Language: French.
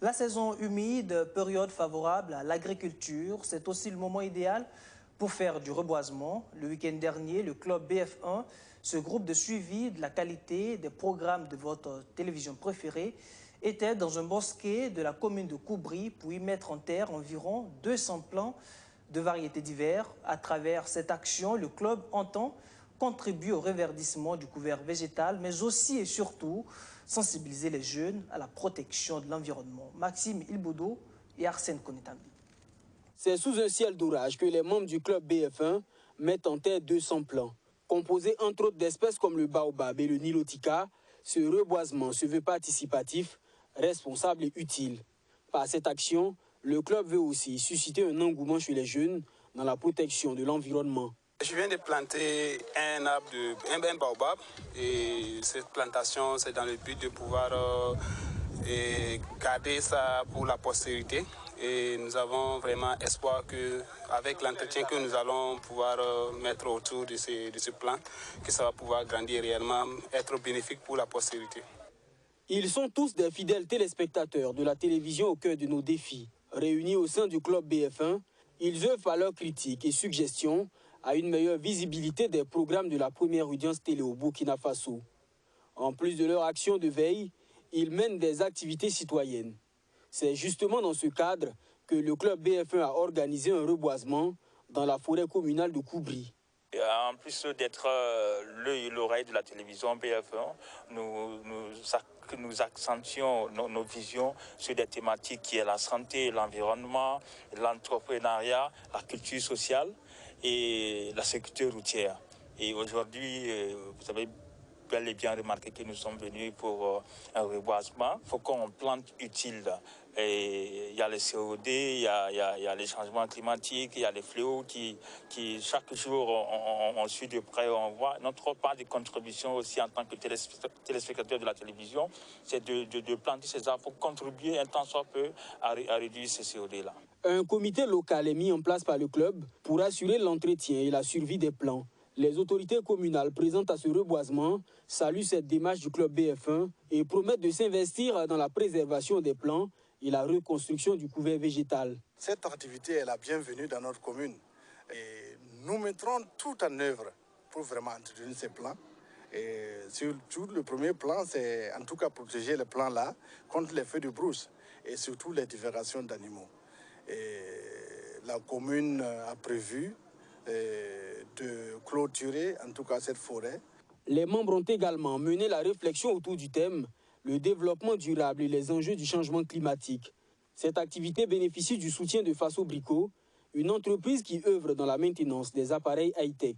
La saison humide, période favorable à l'agriculture, c'est aussi le moment idéal pour faire du reboisement. Le week-end dernier, le club BF1, ce groupe de suivi de la qualité des programmes de votre télévision préférée, était dans un bosquet de la commune de Koubri pour y mettre en terre environ 200 plants de variétés diverses. À travers cette action, le club entend contribuer au reverdissement du couvert végétal, mais aussi et surtout sensibiliser les jeunes à la protection de l'environnement. Maxime Ilbodo et Arsène Konetambi. C'est sous un ciel d'orage que les membres du club BF1 mettent en terre 200 plants. Composés entre autres d'espèces comme le baobab et le nilotica, ce reboisement se veut participatif, responsable et utile. Par cette action, le club veut aussi susciter un engouement chez les jeunes dans la protection de l'environnement. Je viens de planter un arbre un baobab et cette plantation, c'est dans le but de pouvoir garder ça pour la postérité. Et nous avons vraiment espoir qu'avec l'entretien que nous allons pouvoir mettre autour de ce plant, que ça va pouvoir grandir réellement, être bénéfique pour la postérité. Ils sont tous des fidèles téléspectateurs de la télévision au cœur de nos défis. Réunis au sein du club BF1, ils œuvrent à leurs critiques et suggestions à une meilleure visibilité des programmes de la première audience télé au Burkina Faso. En plus de leur action de veille, ils mènent des activités citoyennes. C'est justement dans ce cadre que le club BF1 a organisé un reboisement dans la forêt communale de Koubri. En plus d'être l'œil et l'oreille de la télévision BF1, nous accentuons nos visions sur des thématiques qui est la santé, l'environnement, l'entrepreneuriat, la culture sociale et la sécurité routière. Et aujourd'hui, vous avez bel et bien remarqué que nous sommes venus pour un reboisement. Il faut qu'on plante utile. Et il y a les COD, il y a les changements climatiques, il y a les fléaux qui chaque jour on suit de près, on voit. Notre part de contribution aussi en tant que téléspectateur de la télévision, c'est de planter ces arbres pour contribuer un tant soit peu à réduire ces COD-là. Un comité local est mis en place par le club pour assurer l'entretien et la survie des plants. Les autorités communales présentes à ce reboisement saluent cette démarche du club BF1 et promettent de s'investir dans la préservation des plants et la reconstruction du couvert végétal. Cette activité est la bienvenue dans notre commune. Et nous mettrons tout en œuvre pour vraiment entretenir ces plants. Et surtout, le premier plan, c'est en tout cas protéger les plants là contre les feux de brousse et surtout les divagations d'animaux. La commune a prévu de clôturer en tout cas cette forêt. Les membres ont également mené la réflexion autour du thème le développement durable et les enjeux du changement climatique. Cette activité bénéficie du soutien de Faso Brico, une entreprise qui œuvre dans la maintenance des appareils high-tech.